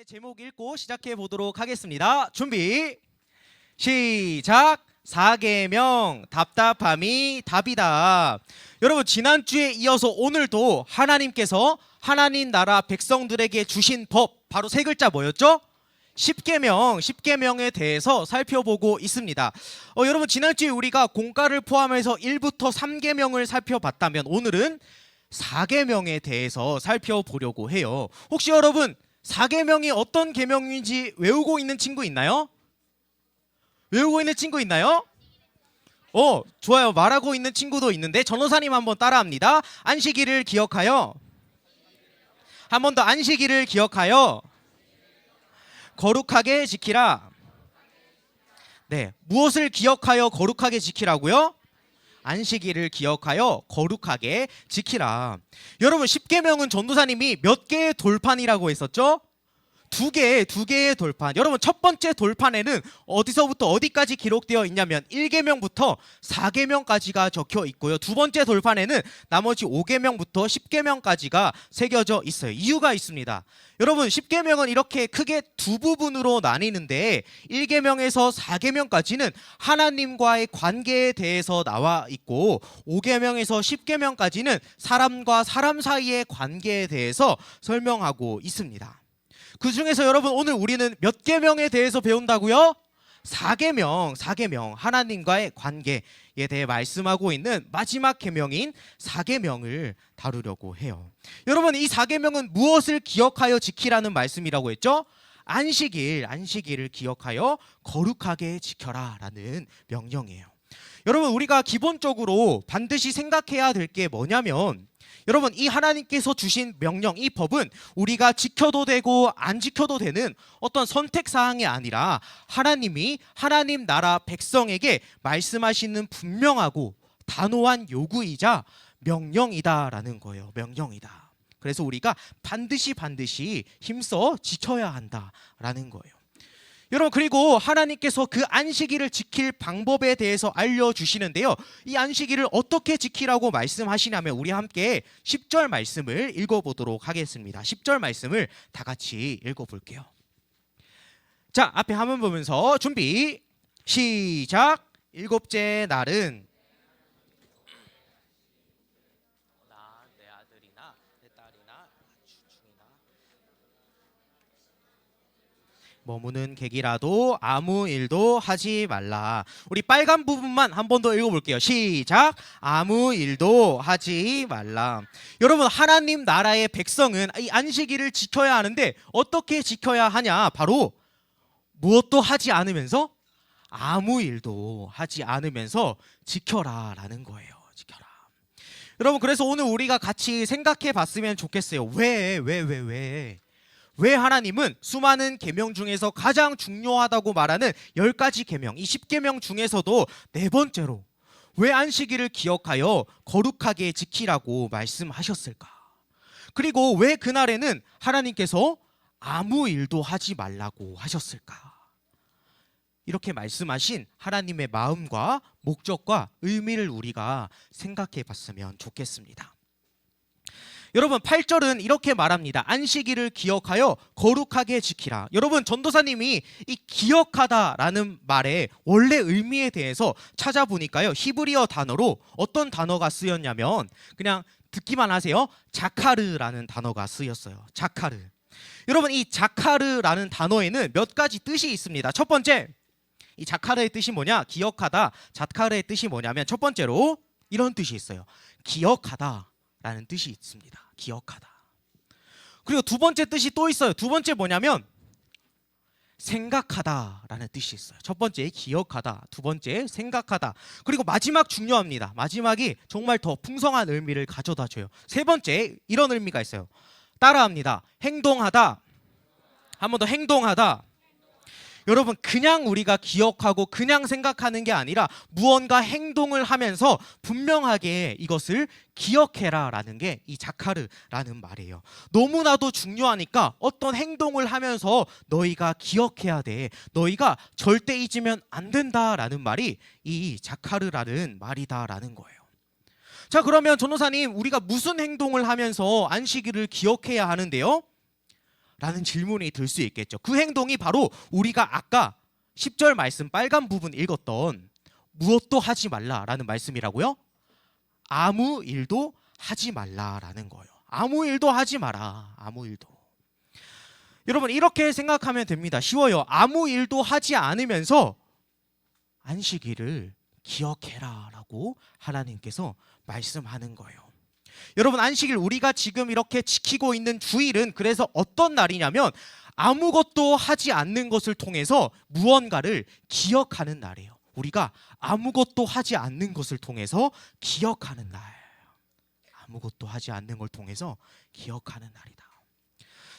말씀의 제목 읽고 시작해 보도록 하겠습니다. 준비 시작. 사계명 답답함이 답이다. 여러분, 지난주에 이어서 오늘도 하나님께서 하나님 나라 백성들에게 주신 법, 바로 세 글자 뭐였죠? 십계명에 대해서 살펴보고 있습니다. 여러분, 지난주에 우리가 공과를 포함해서 1부터 3계명을 살펴봤다면 오늘은 4계명에 대해서 살펴보려고 해요. 혹시 여러분 4계명이 어떤 계명인지 외우고 있는 친구 있나요? 외우고 있는 친구 있나요? 좋아요. 말하고 있는 친구도 있는데 전도사님 한번 따라합니다. 안식일을 기억하여, 한 번 더, 안식일을 기억하여 거룩하게 지키라. 네, 무엇을 기억하여 거룩하게 지키라고요? 안식일을 기억하여 거룩하게 지키라. 여러분, 십계명은 전도사님이 몇 개의 돌판이라고 했었죠? 두 개의 돌판. 여러분, 첫 번째 돌판에는 어디서부터 어디까지 기록되어 있냐면 1계명부터 4계명까지가 적혀 있고요. 두 번째 돌판에는 나머지 5계명부터 10계명까지가 새겨져 있어요. 이유가 있습니다. 여러분, 10계명은 이렇게 크게 두 부분으로 나뉘는데 1계명에서 4계명까지는 하나님과의 관계에 대해서 나와 있고 5계명에서 10계명까지는 사람과 사람 사이의 관계에 대해서 설명하고 있습니다. 그 중에서 여러분, 오늘 우리는 몇 계명에 대해서 배운다고요? 4계명, 하나님과의 관계에 대해 말씀하고 있는 마지막 계명인 4계명을 다루려고 해요. 여러분, 이 4계명은 무엇을 기억하여 지키라는 말씀이라고 했죠? 안식일을 기억하여 거룩하게 지켜라 라는 명령이에요. 여러분, 우리가 기본적으로 반드시 생각해야 될 게 뭐냐면, 여러분, 이 하나님께서 주신 명령, 이 법은 우리가 지켜도 되고 안 지켜도 되는 어떤 선택사항이 아니라 하나님이 하나님 나라 백성에게 말씀하시는 분명하고 단호한 요구이자 명령이다라는 거예요. 명령이다. 그래서 우리가 반드시 힘써 지켜야 한다라는 거예요. 여러분, 그리고 하나님께서 그 안식일을 지킬 방법에 대해서 알려주시는데요. 이 안식일을 어떻게 지키라고 말씀하시냐면 우리 함께 10절 말씀을 읽어보도록 하겠습니다. 10절 말씀을 다 같이 읽어볼게요. 자, 앞에 화면 보면서 준비 시작. 일곱째 날은 내 아들이나 내 딸이나 중이나 머무는 객이라도 아무 일도 하지 말라. 우리 빨간 부분만 한 번 더 읽어볼게요. 시작. 아무 일도 하지 말라. 여러분, 하나님 나라의 백성은 이 안식일을 지켜야 하는데 어떻게 지켜야 하냐? 바로 무엇도 하지 않으면서, 아무 일도 하지 않으면서 지켜라 라는 거예요. 지켜라. 여러분, 그래서 오늘 우리가 같이 생각해 봤으면 좋겠어요. 왜 하나님은 수많은 계명 중에서 가장 중요하다고 말하는 10가지 계명, 이 10계명 중에서도 네 번째로 왜 안식일을 기억하여 거룩하게 지키라고 말씀하셨을까? 그리고 왜 그날에는 하나님께서 아무 일도 하지 말라고 하셨을까? 이렇게 말씀하신 하나님의 마음과 목적과 의미를 우리가 생각해 봤으면 좋겠습니다. 여러분, 8절은 이렇게 말합니다. 안식일을 기억하여 거룩하게 지키라. 여러분, 전도사님이 이 기억하다라는 말의 원래 의미에 대해서 찾아보니까요, 히브리어 단어로 어떤 단어가 쓰였냐면, 그냥 듣기만 하세요. 자카르라는 단어가 쓰였어요. 자카르. 여러분, 이 자카르라는 단어에는 몇 가지 뜻이 있습니다. 첫 번째, 이 자카르의 뜻이 뭐냐? 기억하다. 자카르의 뜻이 뭐냐면 첫 번째로 이런 뜻이 있어요. 기억하다 라는 뜻이 있습니다. 기억하다. 그리고 두 번째 뜻이 또 있어요. 두 번째 뭐냐면 생각하다 라는 뜻이 있어요. 첫 번째 기억하다, 두 번째 생각하다. 그리고 마지막 중요합니다. 마지막이 정말 더 풍성한 의미를 가져다 줘요. 세 번째, 이런 의미가 있어요. 따라합니다. 행동하다. 한 번 더, 행동하다. 여러분, 그냥 우리가 기억하고 그냥 생각하는 게 아니라 무언가 행동을 하면서 분명하게 이것을 기억해라 라는 게 이 자카르라는 말이에요. 너무나도 중요하니까 어떤 행동을 하면서 너희가 기억해야 돼, 너희가 절대 잊으면 안 된다라는 말이 이 자카르라는 말이다라는 거예요. 자, 그러면 전도사님, 우리가 무슨 행동을 하면서 안식일을 기억해야 하는데요? 라는 질문이 들 수 있겠죠. 그 행동이 바로 우리가 아까 10절 말씀 빨간 부분 읽었던 무엇도 하지 말라라는 말씀이라고요? 아무 일도 하지 말라라는 거예요. 아무 일도 하지 마라. 아무 일도. 여러분 이렇게 생각하면 됩니다. 쉬워요. 아무 일도 하지 않으면서 안식일을 기억해라 라고 하나님께서 말씀하는 거예요. 여러분 안식일 우리가 지금 이렇게 지키고 있는 주일은 그래서 어떤 날이냐면 아무것도 하지 않는 것을 통해서 무언가를 기억하는 날이에요. 우리가 아무것도 하지 않는 것을 통해서 기억하는 날. 아무것도 하지 않는 걸 통해서 기억하는 날이다.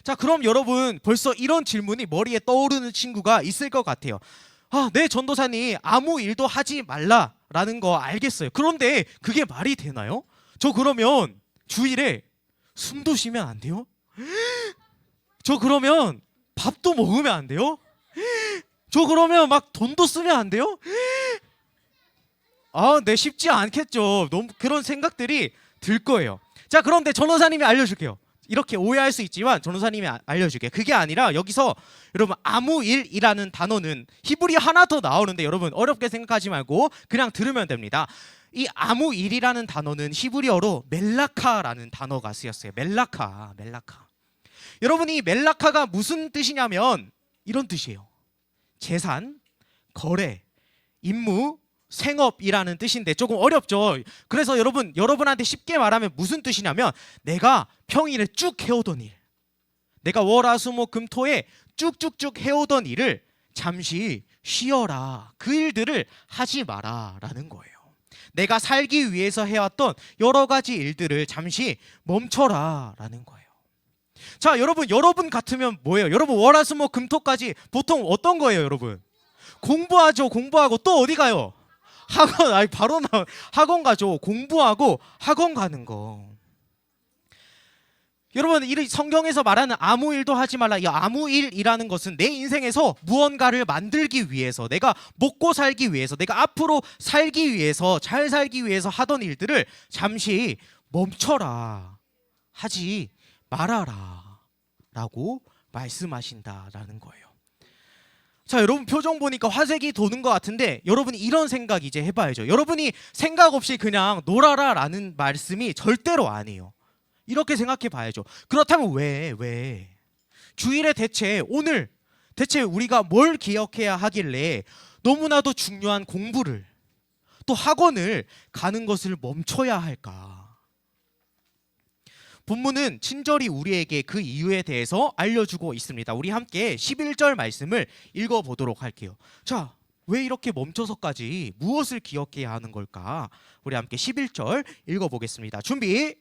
자, 그럼 여러분 벌써 이런 질문이 머리에 떠오르는 친구가 있을 것 같아요. 네, 전도사님 아무 일도 하지 말라라는 거 알겠어요. 그런데 그게 말이 되나요? 저 그러면 주일에 숨도 쉬면 안 돼요? 저 그러면 밥도 먹으면 안 돼요? 저 그러면 막 돈도 쓰면 안 돼요? 네, 쉽지 않겠죠. 너무 그런 생각들이 들 거예요. 자, 그런데 전도사님이 알려줄게요. 이렇게 오해할 수 있지만 전도사님이 알려줄게요. 그게 아니라 여기서 여러분 아무 일이라는 단어는 히브리 하나 더 나오는데 여러분 어렵게 생각하지 말고 그냥 들으면 됩니다. 이 아무 일이라는 단어는 히브리어로 멜라카라는 단어가 쓰였어요. 멜라카. 여러분 이 멜라카가 무슨 뜻이냐면 이런 뜻이에요. 재산, 거래, 임무, 생업이라는 뜻인데 조금 어렵죠. 그래서 여러분한테 쉽게 말하면 무슨 뜻이냐면 내가 평일에 쭉 해오던 일, 내가 월화수목금토에 쭉쭉쭉 해오던 일을 잠시 쉬어라. 그 일들을 하지 마라 라는 거예요. 내가 살기 위해서 해왔던 여러 가지 일들을 잠시 멈춰라 라는 거예요. 자, 여러분 같으면 뭐예요? 여러분 월화수목금토까지 보통 어떤 거예요? 여러분 공부하죠. 공부하고 또 어디 가요? 학원. 학원 가죠. 공부하고 학원 가는 거. 여러분 이 성경에서 말하는 아무 일도 하지 말라. 이 아무 일이라는 것은 내 인생에서 무언가를 만들기 위해서, 내가 먹고 살기 위해서, 내가 앞으로 살기 위해서, 잘 살기 위해서 하던 일들을 잠시 멈춰라, 하지 말아라 라고 말씀하신다라는 거예요. 자, 여러분 표정 보니까 화색이 도는 것 같은데 여러분이 이런 생각 이제 해봐야죠. 여러분이 생각 없이 그냥 놀아라 라는 말씀이 절대로 아니에요. 이렇게 생각해 봐야죠. 그렇다면 왜 주일에 오늘 대체 우리가 뭘 기억해야 하길래 너무나도 중요한 공부를 또 학원을 가는 것을 멈춰야 할까? 본문은 친절히 우리에게 그 이유에 대해서 알려주고 있습니다. 우리 함께 11절 말씀을 읽어보도록 할게요. 자, 왜 이렇게 멈춰서까지 무엇을 기억해야 하는 걸까? 우리 함께 11절 읽어보겠습니다. 준비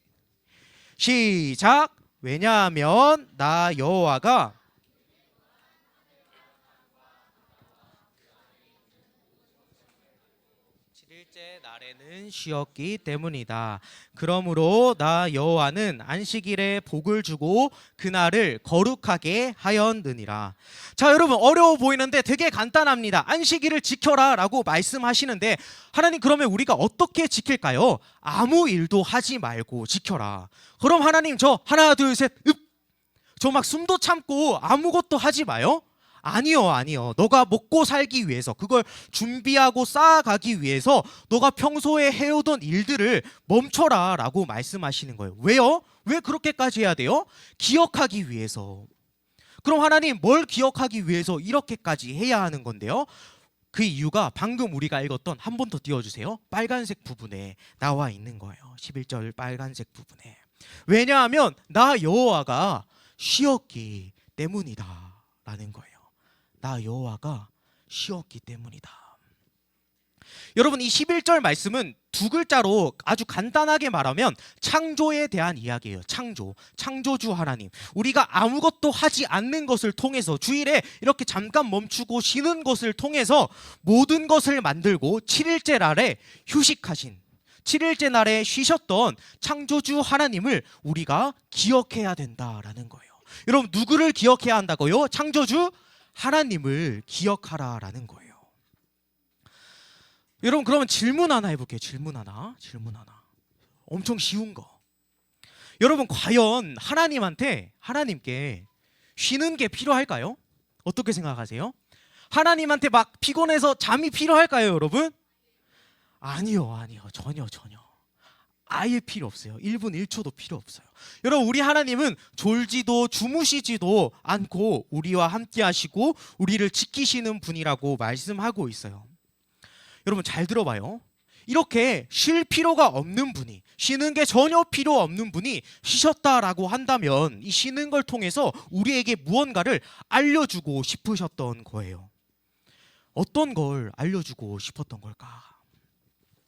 시작. 왜냐하면 나 여호와가 7일째 날에는 쉬었기 때문이다. 그러므로 나 여호와는 안식일에 복을 주고 그날을 거룩하게 하였느니라. 자, 여러분 어려워 보이는데 되게 간단합니다. 안식일을 지켜라 라고 말씀하시는데 하나님 그러면 우리가 어떻게 지킬까요? 아무 일도 하지 말고 지켜라. 그럼 하나님 저 하나 둘 셋 저 막 숨도 참고 아무것도 하지 마요? 아니요. 너가 먹고 살기 위해서, 그걸 준비하고 쌓아가기 위해서 너가 평소에 해오던 일들을 멈춰라 라고 말씀하시는 거예요. 왜요? 왜 그렇게까지 해야 돼요? 기억하기 위해서. 그럼 하나님 뭘 기억하기 위해서 이렇게까지 해야 하는 건데요? 그 이유가 방금 우리가 읽었던, 한 번 더 띄워주세요, 빨간색 부분에 나와 있는 거예요. 11절 빨간색 부분에. 왜냐하면 나 여호와가 쉬었기 때문이다 라는 거예요. 나 여호와가 쉬었기 때문이다. 여러분 이 11절 말씀은 두 글자로 아주 간단하게 말하면 창조에 대한 이야기예요. 창조주 하나님, 우리가 아무것도 하지 않는 것을 통해서, 주일에 이렇게 잠깐 멈추고 쉬는 것을 통해서 모든 것을 만들고 7일째 날에 휴식하신, 7일째 날에 쉬셨던 창조주 하나님을 우리가 기억해야 된다라는 거예요. 여러분 누구를 기억해야 한다고요? 창조주 하나님을 기억하라라는 거예요. 여러분 그러면 질문 하나 해볼게요. 질문 하나. 엄청 쉬운 거. 여러분 과연 하나님께 쉬는 게 필요할까요? 어떻게 생각하세요? 하나님한테 막 피곤해서 잠이 필요할까요, 여러분? 아니요, 아니요. 전혀. 아예 필요 없어요. 1분 1초도 필요 없어요. 여러분, 우리 하나님은 졸지도 주무시지도 않고 우리와 함께 하시고 우리를 지키시는 분이라고 말씀하고 있어요. 여러분, 잘 들어봐요. 이렇게 쉴 필요가 없는 분이, 쉬는 게 전혀 필요 없는 분이 쉬셨다라고 한다면 이 쉬는 걸 통해서 우리에게 무언가를 알려주고 싶으셨던 거예요. 어떤 걸 알려주고 싶었던 걸까?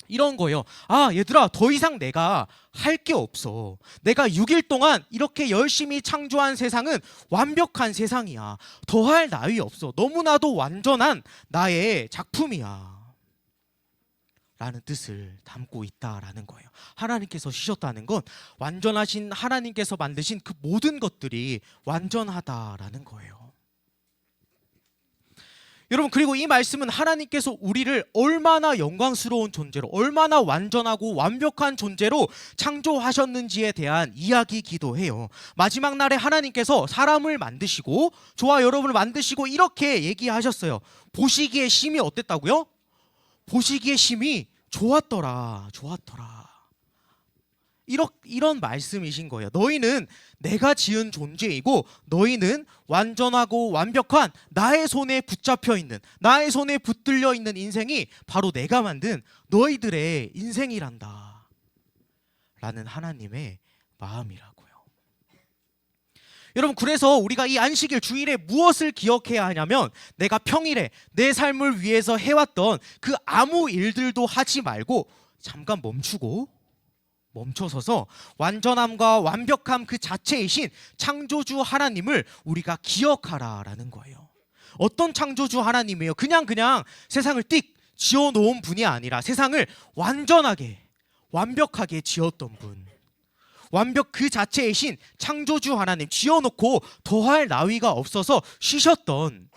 이런 거예요. 아, 얘들아, 더 이상 내가 할 게 없어. 내가 6일 동안 이렇게 열심히 창조한 세상은 완벽한 세상이야. 더할 나위 없어. 너무나도 완전한 나의 작품이야. 라는 뜻을 담고 있다라는 거예요. 하나님께서 쉬셨다는 건 완전하신 하나님께서 만드신 그 모든 것들이 완전하다라는 거예요. 여러분, 그리고 이 말씀은 하나님께서 우리를 얼마나 영광스러운 존재로, 얼마나 완전하고 완벽한 존재로 창조하셨는지에 대한 이야기이기도 해요. 마지막 날에 하나님께서 사람을 만드시고 저와 여러분을 만드시고 이렇게 얘기하셨어요. 보시기에 심히 어땠다고요? 보시기에 심히 좋았더라. 이런 말씀이신 거예요. 너희는 내가 지은 존재이고 너희는 완전하고 완벽한 나의 손에 붙잡혀 있는, 나의 손에 붙들려 있는 인생이 바로 내가 만든 너희들의 인생이란다 라는 하나님의 마음이라고요. 여러분, 그래서 우리가 이 안식일 주일에 무엇을 기억해야 하냐면 내가 평일에 내 삶을 위해서 해왔던 그 아무 일들도 하지 말고 잠깐 멈춰서서 완전함과 완벽함 그 자체이신 창조주 하나님을 우리가 기억하라라는 거예요. 어떤 창조주 하나님이에요? 그냥 세상을 띡 지어놓은 분이 아니라 세상을 완전하게 완벽하게 지었던 분, 완벽 그 자체이신 창조주 하나님, 지어놓고 더할 나위가 없어서 쉬셨던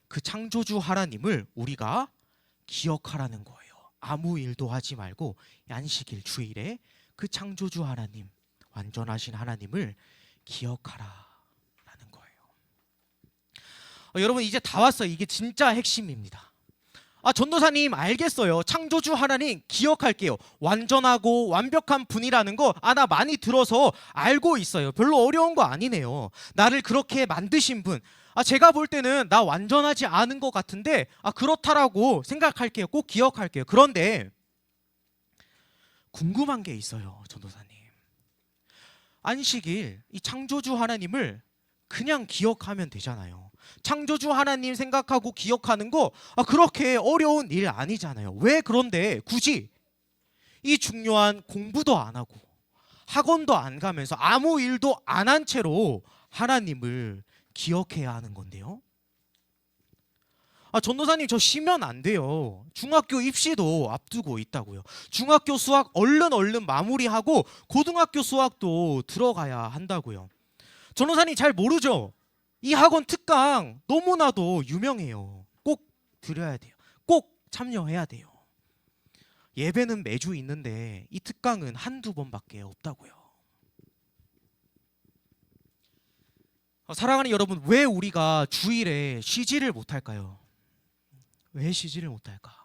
그 창조주 하나님을 우리가 기억하라는 거예요. 아무 일도 하지 말고 안식일 주일에 그 창조주 하나님, 완전하신 하나님을 기억하라라는 거예요. 여러분, 이제 다 왔어요. 이게 진짜 핵심입니다. 전도사님, 알겠어요. 창조주 하나님 기억할게요. 완전하고 완벽한 분이라는 거 나 많이 들어서 알고 있어요. 별로 어려운 거 아니네요. 나를 그렇게 만드신 분, 제가 볼 때는 나 완전하지 않은 것 같은데 그렇다라고 생각할게요. 꼭 기억할게요. 그런데 궁금한 게 있어요, 전도사님. 안식일 이 창조주 하나님을 그냥 기억하면 되잖아요. 창조주 하나님 생각하고 기억하는 거 그렇게 어려운 일 아니잖아요. 왜 그런데 굳이 이 중요한 공부도 안 하고 학원도 안 가면서 아무 일도 안 한 채로 하나님을 기억해야 하는 건데요? 전도사님, 저 쉬면 안 돼요. 중학교 입시도 앞두고 있다고요. 중학교 수학 얼른 마무리하고 고등학교 수학도 들어가야 한다고요. 전도사님, 잘 모르죠? 이 학원 특강 너무나도 유명해요. 꼭 드려야 돼요. 꼭 참여해야 돼요. 예배는 매주 있는데 이 특강은 한두 번밖에 없다고요. 사랑하는 여러분, 왜 우리가 주일에 쉬지를 못할까요? 왜 쉬지를 못할까?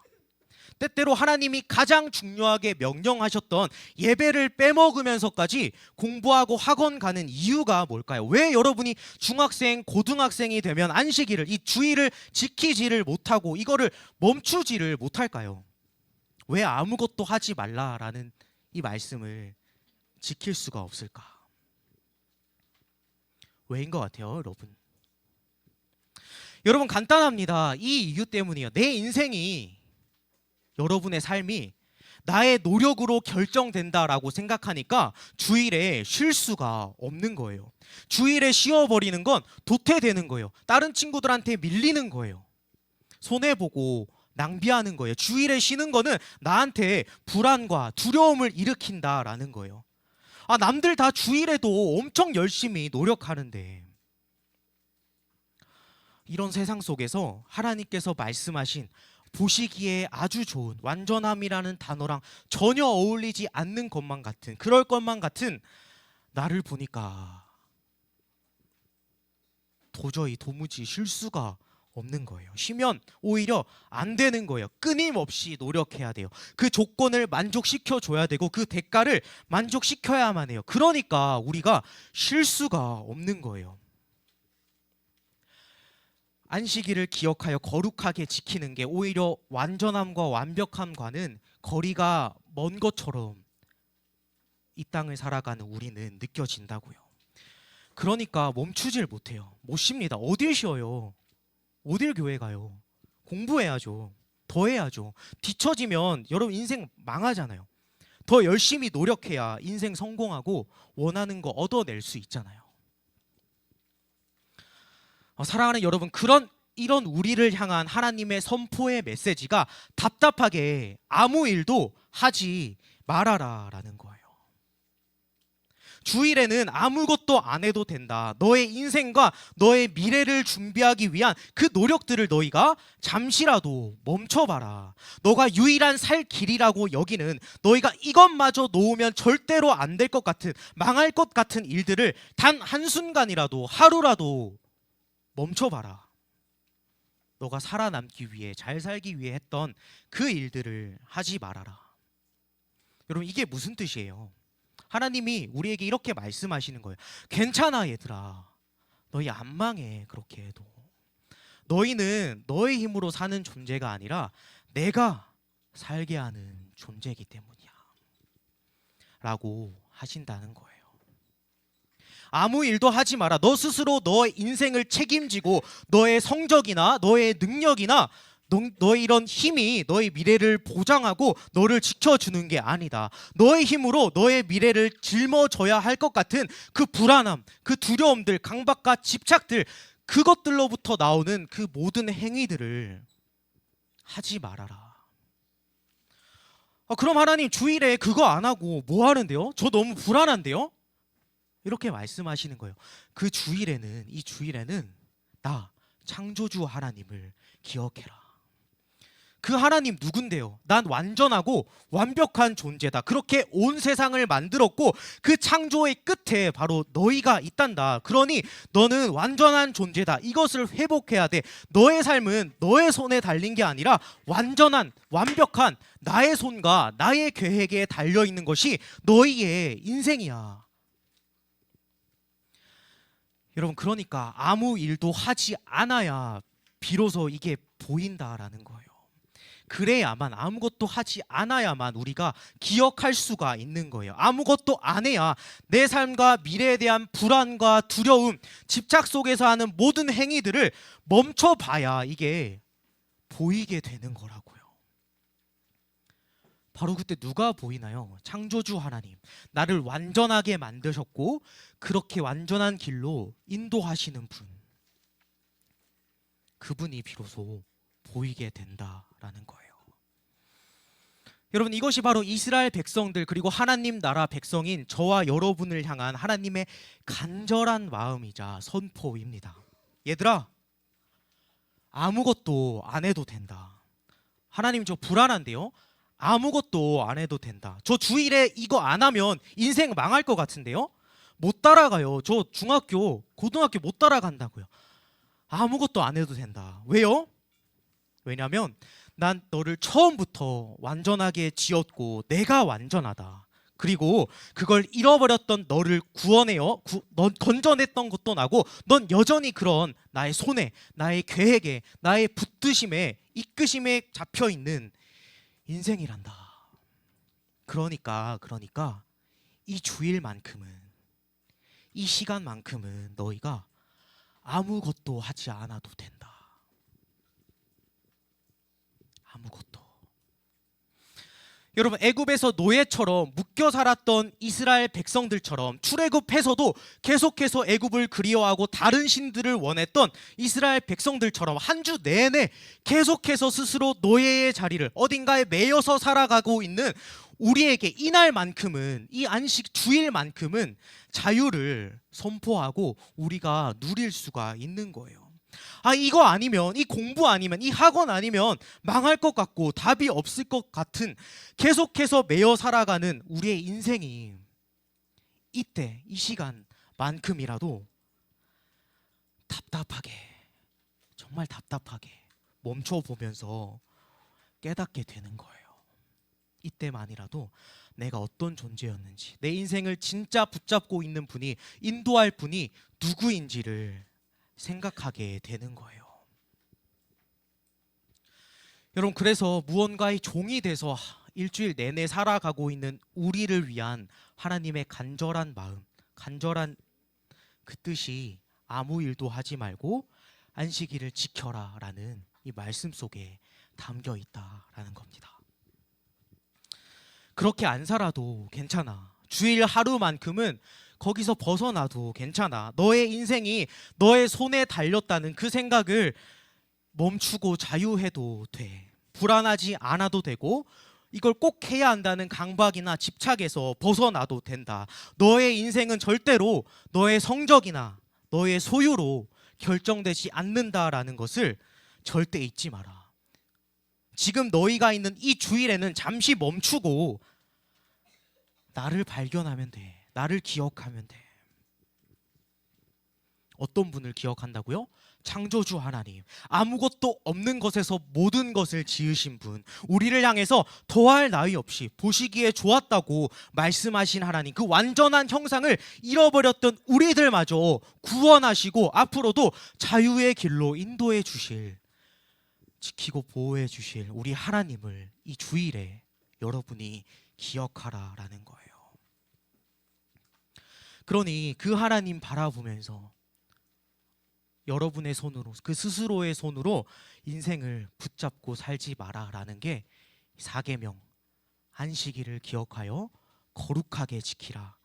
때때로 하나님이 가장 중요하게 명령하셨던 예배를 빼먹으면서까지 공부하고 학원 가는 이유가 뭘까요? 왜 여러분이 중학생, 고등학생이 되면 안식일을, 이 주일을 지키지를 못하고 이거를 멈추지를 못할까요? 왜 아무것도 하지 말라라는 이 말씀을 지킬 수가 없을까? 왜인 것 같아요, 여러분? 여러분, 간단합니다. 이 이유 때문이에요. 내 인생이, 여러분의 삶이 나의 노력으로 결정된다라고 생각하니까 주일에 쉴 수가 없는 거예요. 주일에 쉬어버리는 건 도태되는 거예요. 다른 친구들한테 밀리는 거예요. 손해보고 낭비하는 거예요. 주일에 쉬는 거는 나한테 불안과 두려움을 일으킨다라는 거예요. 남들 다 주일에도 엄청 열심히 노력하는데, 이런 세상 속에서 하나님께서 말씀하신 보시기에 아주 좋은 완전함이라는 단어랑 전혀 어울리지 않는 것만 같은, 그럴 것만 같은 나를 보니까 도무지 쉴 수가 없는 거예요. 쉬면 오히려 안 되는 거예요. 끊임없이 노력해야 돼요. 그 조건을 만족시켜 줘야 되고 그 대가를 만족시켜야만 해요. 그러니까 우리가 쉴 수가 없는 거예요. 안식일을 기억하여 거룩하게 지키는 게 오히려 완전함과 완벽함과는 거리가 먼 것처럼 이 땅을 살아가는 우리는 느껴진다고요. 그러니까 멈추질 못해요. 못 쉽니다. 어딜 쉬어요? 어딜 교회 가요? 공부해야죠. 더 해야죠. 뒤처지면 여러분 인생 망하잖아요. 더 열심히 노력해야 인생 성공하고 원하는 거 얻어낼 수 있잖아요. 사랑하는 여러분, 이런 우리를 향한 하나님의 선포의 메시지가 답답하게 아무 일도 하지 말아라라는 거예요. 주일에는 아무것도 안 해도 된다. 너의 인생과 너의 미래를 준비하기 위한 그 노력들을 너희가 잠시라도 멈춰봐라. 너가 유일한 살 길이라고 여기는 너희가 이것마저 놓으면 절대로 안 될 것 같은, 망할 것 같은 일들을 단 한순간이라도, 하루라도 멈춰봐라. 너가 살아남기 위해, 잘 살기 위해 했던 그 일들을 하지 말아라. 여러분, 이게 무슨 뜻이에요? 하나님이 우리에게 이렇게 말씀하시는 거예요. 괜찮아 얘들아, 너희 안 망해. 그렇게 해도 너희는 너의 힘으로 사는 존재가 아니라 내가 살게 하는 존재이기 때문이야 라고 하신다는 거예요. 아무 일도 하지 마라. 너 스스로 너의 인생을 책임지고 너의 성적이나 너의 능력이나 너의 이런 힘이 너의 미래를 보장하고 너를 지켜주는 게 아니다. 너의 힘으로 너의 미래를 짊어져야 할 것 같은 그 불안함, 그 두려움들, 강박과 집착들, 그것들로부터 나오는 그 모든 행위들을 하지 말아라. 그럼 하나님 주일에 그거 안 하고 뭐 하는데요? 저 너무 불안한데요? 이렇게 말씀하시는 거예요. 그 주일에는, 이 주일에는 나 창조주 하나님을 기억해라. 그 하나님 누군데요? 난 완전하고 완벽한 존재다. 그렇게 온 세상을 만들었고 그 창조의 끝에 바로 너희가 있단다. 그러니 너는 완전한 존재다. 이것을 회복해야 돼. 너의 삶은 너의 손에 달린 게 아니라 완전한, 완벽한 나의 손과 나의 계획에 달려있는 것이 너희의 인생이야. 여러분, 그러니까 아무 일도 하지 않아야 비로소 이게 보인다라는 거예요. 그래야만, 아무것도 하지 않아야만 우리가 기억할 수가 있는 거예요. 아무것도 안 해야 내 삶과 미래에 대한 불안과 두려움, 집착 속에서 하는 모든 행위들을 멈춰봐야 이게 보이게 되는 거라고요. 바로 그때 누가 보이나요? 창조주 하나님. 나를 완전하게 만드셨고 그렇게 완전한 길로 인도하시는 분. 그분이 비로소 보이게 된다라는 거예요. 여러분, 이것이 바로 이스라엘 백성들 그리고 하나님 나라 백성인 저와 여러분을 향한 하나님의 간절한 마음이자 선포입니다. 얘들아, 아무것도 안 해도 된다. 하나님, 저 불안한데요? 아무것도 안 해도 된다. 저 주일에 이거 안 하면 인생 망할 것 같은데요? 못 따라가요. 저 중학교, 고등학교 못 따라간다고요. 아무것도 안 해도 된다. 왜요? 왜냐면 난 너를 처음부터 완전하게 지었고 내가 완전하다. 그리고 그걸 잃어버렸던 너를 넌 건져냈던 것도 나고 넌 여전히 그런 나의 손에, 나의 계획에, 나의 붙드심에, 이끄심에 잡혀있는 인생이란다. 그러니까 이 주일만큼은, 이 시간만큼은 너희가 아무것도 하지 않아도 된다. 아무것도. 여러분, 애굽에서 노예처럼 묶여 살았던 이스라엘 백성들처럼 출애굽해서도 계속해서 애굽을 그리워하고 다른 신들을 원했던 이스라엘 백성들처럼 한 주 내내 계속해서 스스로 노예의 자리를 어딘가에 매여서 살아가고 있는 우리에게 이날만큼은, 이 안식 주일만큼은 자유를 선포하고 우리가 누릴 수가 있는 거예요. 이거 아니면, 이 공부 아니면, 이 학원 아니면 망할 것 같고 답이 없을 것 같은 계속해서 매여 살아가는 우리의 인생이 이때, 이 시간만큼이라도 답답하게, 정말 답답하게 멈춰보면서 깨닫게 되는 거예요. 이때만이라도 내가 어떤 존재였는지, 내 인생을 진짜 붙잡고 있는 분이, 인도할 분이 누구인지를 생각하게 되는 거예요. 여러분, 그래서 무언가의 종이 돼서 일주일 내내 살아가고 있는 우리를 위한 하나님의 간절한 마음, 간절한 그 뜻이 아무 일도 하지 말고 안식일을 지켜라 라는 이 말씀 속에 담겨 있다라는 겁니다. 그렇게 안 살아도 괜찮아. 주일 하루만큼은 거기서 벗어나도 괜찮아. 너의 인생이 너의 손에 달렸다는 그 생각을 멈추고 자유해도 돼. 불안하지 않아도 되고, 이걸 꼭 해야 한다는 강박이나 집착에서 벗어나도 된다. 너의 인생은 절대로 너의 성적이나 너의 소유로 결정되지 않는다라는 것을 절대 잊지 마라. 지금 너희가 있는 이 주일에는 잠시 멈추고 나를 발견하면 돼. 나를 기억하면 돼. 어떤 분을 기억한다고요? 창조주 하나님, 아무것도 없는 것에서 모든 것을 지으신 분, 우리를 향해서 더할 나위 없이 보시기에 좋았다고 말씀하신 하나님, 그 완전한 형상을 잃어버렸던 우리들마저 구원하시고 앞으로도 자유의 길로 인도해 주실, 지키고 보호해 주실 우리 하나님을 이 주일에 여러분이 기억하라라는 거예요. 그러니 그 하나님 바라보면서 여러분의 손으로, 그 스스로의 손으로 인생을 붙잡고 살지 마라라는 게 사계명, 안식일을 기억하여 거룩하게 지키라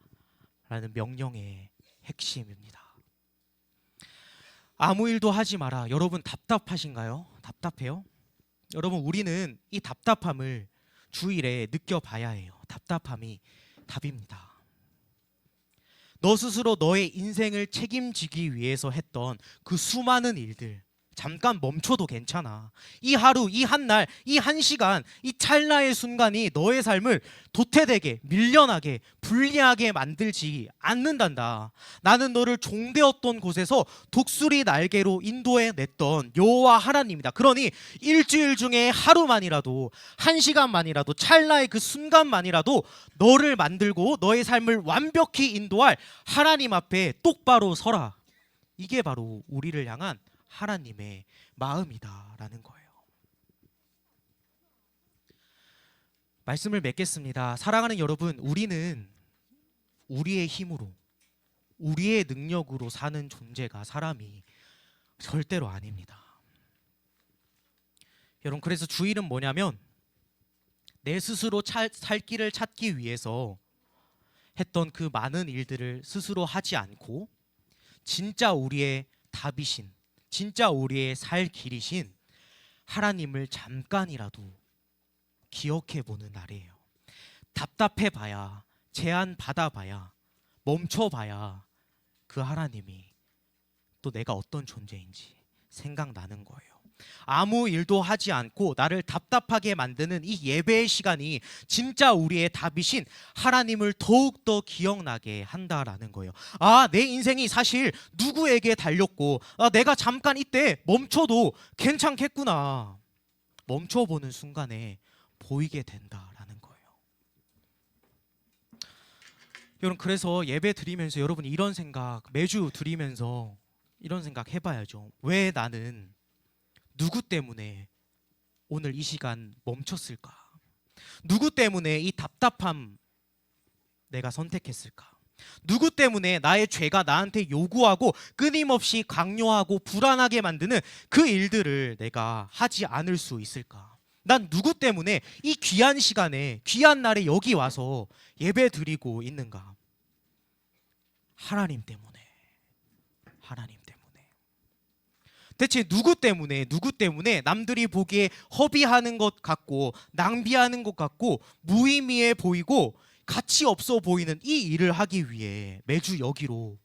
라는 명령의 핵심입니다. 아무 일도 하지 마라. 여러분 답답하신가요? 답답해요? 여러분, 우리는 이 답답함을 주일에 느껴봐야 해요. 답답함이 답입니다. 너 스스로 너의 인생을 책임지기 위해서 했던 그 수많은 일들, 잠깐 멈춰도 괜찮아. 이 하루, 이 한 날, 이 한 시간, 이 찰나의 순간이 너의 삶을 도태되게, 밀려나게, 불리하게 만들지 않는단다. 나는 너를 종되었던 곳에서 독수리 날개로 인도해 냈던 여호와 하나님이다. 그러니 일주일 중에 하루만이라도, 한 시간만이라도, 찰나의 그 순간만이라도 너를 만들고 너의 삶을 완벽히 인도할 하나님 앞에 똑바로 서라. 이게 바로 우리를 향한 하나님의 마음이다라는 거예요. 말씀을 맺겠습니다. 사랑하는 여러분, 우리는 우리의 힘으로, 우리의 능력으로 사는 존재가 사람이 절대로 아닙니다. 여러분, 그래서 주일은 뭐냐면 내 스스로 살 길을 찾기 위해서 했던 그 많은 일들을 스스로 하지 않고 진짜 우리의 답이신, 진짜 우리의 살 길이신 하나님을 잠깐이라도 기억해보는 날이에요. 답답해봐야, 제안 받아봐야, 멈춰봐야 그 하나님이 또 내가 어떤 존재인지 생각나는 거예요. 아무 일도 하지 않고 나를 답답하게 만드는 이 예배의 시간이 진짜 우리의 답이신 하나님을 더욱더 기억나게 한다라는 거예요. 아, 내 인생이 사실 누구에게 달렸고, 내가 잠깐 이때 멈춰도 괜찮겠구나. 멈춰보는 순간에 보이게 된다라는 거예요. 여러분, 그래서 예배 드리면서 여러분 이런 생각, 매주 드리면서 이런 생각 해봐야죠. 왜 나는 누구 때문에 오늘 이 시간 멈췄을까? 누구 때문에 이 답답함 내가 선택했을까? 누구 때문에 나의 죄가 나한테 요구하고 끊임없이 강요하고 불안하게 만드는 그 일들을 내가 하지 않을 수 있을까? 난 누구 때문에 이 귀한 시간에, 귀한 날에 여기 와서 예배 드리고 있는가? 하나님 때문에. 하나님 때문에. 대체 누구 때문에 남들이 보기에 허비하는 것 같고 낭비하는 것 같고 무의미해 보이고 가치 없어 보이는 이 일을 하기 위해 매주 여기로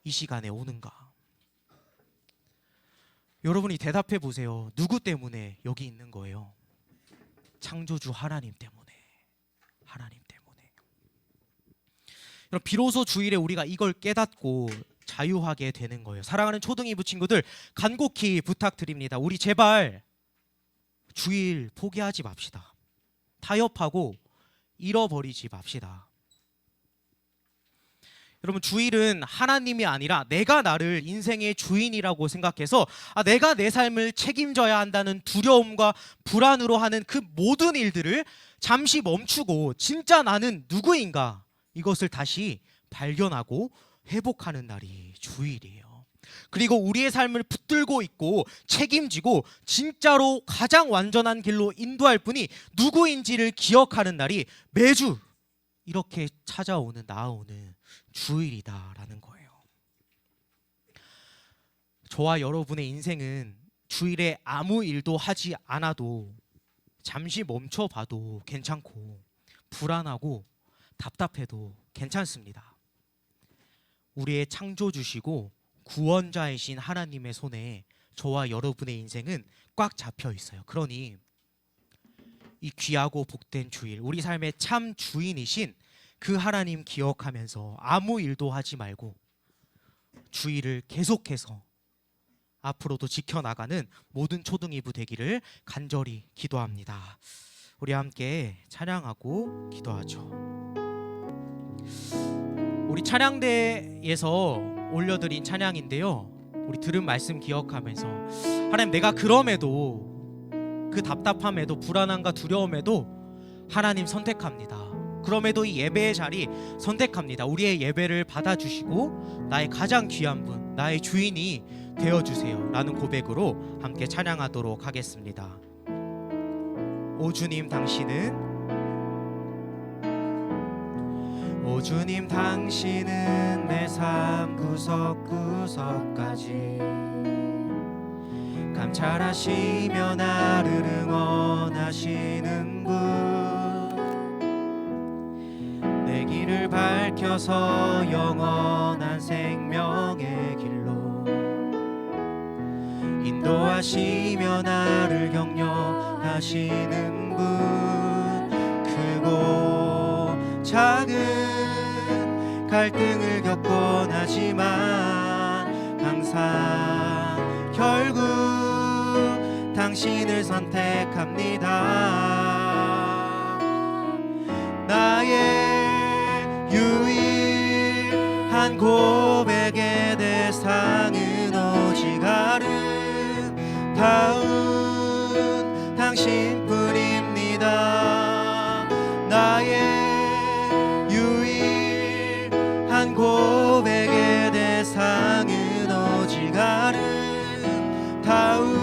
이 시간에 오는가? 여러분이 대답해 보세요. 누구 때문에 여기 있는 거예요? 창조주 하나님 때문에. 하나님 때문에. 비로소 주일에 우리가 이걸 깨닫고 자유하게 되는 거예요. 사랑하는 초등이부 친구들, 간곡히 부탁드립니다. 우리 제발 주일 포기하지 맙시다. 타협하고 잃어버리지 맙시다. 여러분, 주일은 하나님이 아니라 내가 나를 인생의 주인이라고 생각해서 내가 내 삶을 책임져야 한다는 두려움과 불안으로 하는 그 모든 일들을 잠시 멈추고 진짜 나는 누구인가, 이것을 다시 발견하고 회복하는 날이 주일이에요. 그리고 우리의 삶을 붙들고 있고 책임지고 진짜로 가장 완전한 길로 인도할 분이 누구인지를 기억하는 날이 매주 이렇게 찾아오는, 나아오는 주일이다라는 거예요. 저와 여러분의 인생은 주일에 아무 일도 하지 않아도, 잠시 멈춰봐도 괜찮고, 불안하고 답답해도 괜찮습니다. 우리의 창조주시고 구원자이신 하나님의 손에 저와 여러분의 인생은 꽉 잡혀 있어요. 그러니 이 귀하고 복된 주일, 우리 삶의 참 주인이신 그 하나님 기억하면서 아무 일도 하지 말고 주일을 계속해서 앞으로도 지켜나가는 모든 초등이부 되기를 간절히 기도합니다. 우리 함께 찬양하고 기도하죠. 우리 찬양대에서 올려드린 찬양인데요, 우리 들은 말씀 기억하면서 하나님, 내가 그럼에도, 그 답답함에도, 불안함과 두려움에도 하나님 선택합니다. 그럼에도 이 예배의 자리 선택합니다. 우리의 예배를 받아주시고 나의 가장 귀한 분, 나의 주인이 되어주세요 라는 고백으로 함께 찬양하도록 하겠습니다. 오 주님 당신은, 오 주님 당신은 내 삶 구석구석까지 감찰하시며 나를 응원하시는 분, 내 길을 밝혀서 영원한 생명의 길로 인도하시며 나를 격려하시는 분, 크고 작은 갈등을 겪곤 하지만 항상 결국 당신을 선택합니다. 나의 유일한 고백의 대상은 오직 아름다운 당신뿐입니다. 나의 유일한 고백의 대상은 오직 아름다운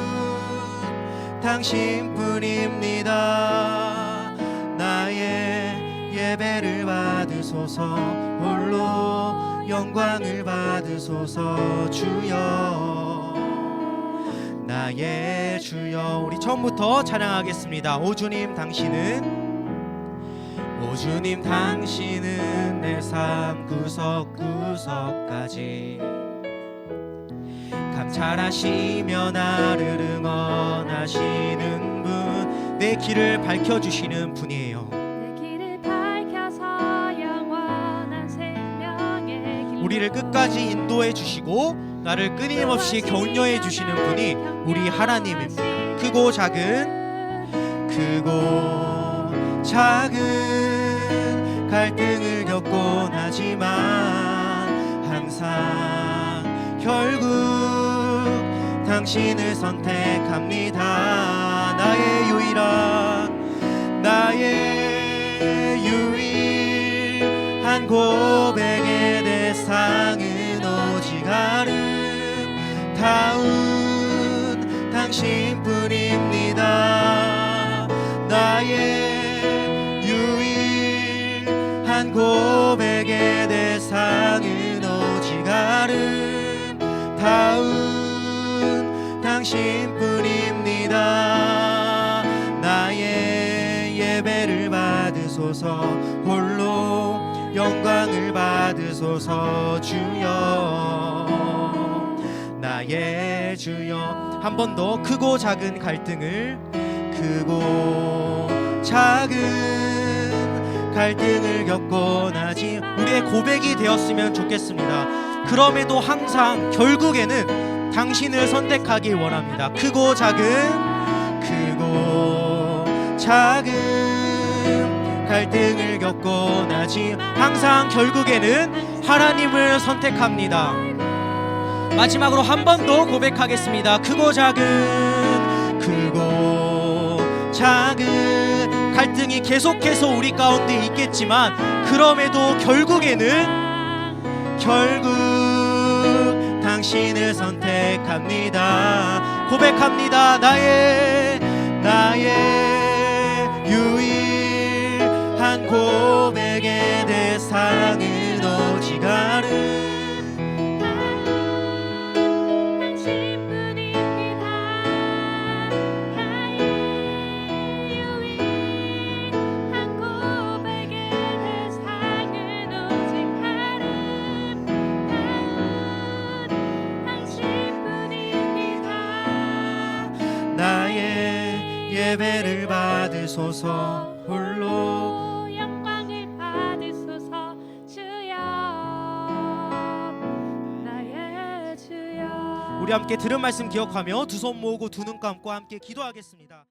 당신뿐입니다. 나의 예배를 받으소서, 홀로 영광을 받으소서. 주여, 나의 주여. 우리 처음부터 찬양하겠습니다. 오 주님 당신은, 오 주님 당신은 내 삶 구석구석까지 감찰하시며 나를 응원하시는 분, 내 길을 밝혀주시는 분이에요. 내 길을 밝혀서 영원한 생명의 길로 우리를 끝까지 인도해 주시고 나를 끊임없이 격려해 주시는 분이 우리 하나님입니다. 크고 작은, 크고 작은 갈등을 겪곤 하지만 항상 결국 당신을 선택합니다. 나의 유일한 고백의 대상은 오직 아름다운 당신뿐입니다. 나의 유일한 고백의 대상은 오직 아름다운 당신뿐입니다. 나의 예배를 받으소서, 홀로 영광을 받으소서. 주여, 나의 주여. 한 번 더. 크고 작은 갈등을, 크고 작은 갈등을 겪곤 하지, 우리의 고백이 되었으면 좋겠습니다. 그럼에도 항상 결국에는 당신을 선택하길 원합니다. 크고 작은 갈등을 겪고 나지 항상 결국에는 하나님을 선택합니다. 마지막으로 한 번 더 고백하겠습니다. 크고 작은 갈등이 계속해서 우리 가운데 있겠지만 그럼에도 결국에는 당신을 선택합니다. 고백합니다. 나의 유일한 고백의 대상은 오직 당신뿐입니다. 나의 유일한 고백의 대상은 오직 당신뿐입니다. 나의 예배를 받으소서 홀로 영광을 받으소서 주여 나의 주여. 우리 함께 들은 말씀 기억하며 두 손 모으고 두 눈 감고 함께 기도하겠습니다.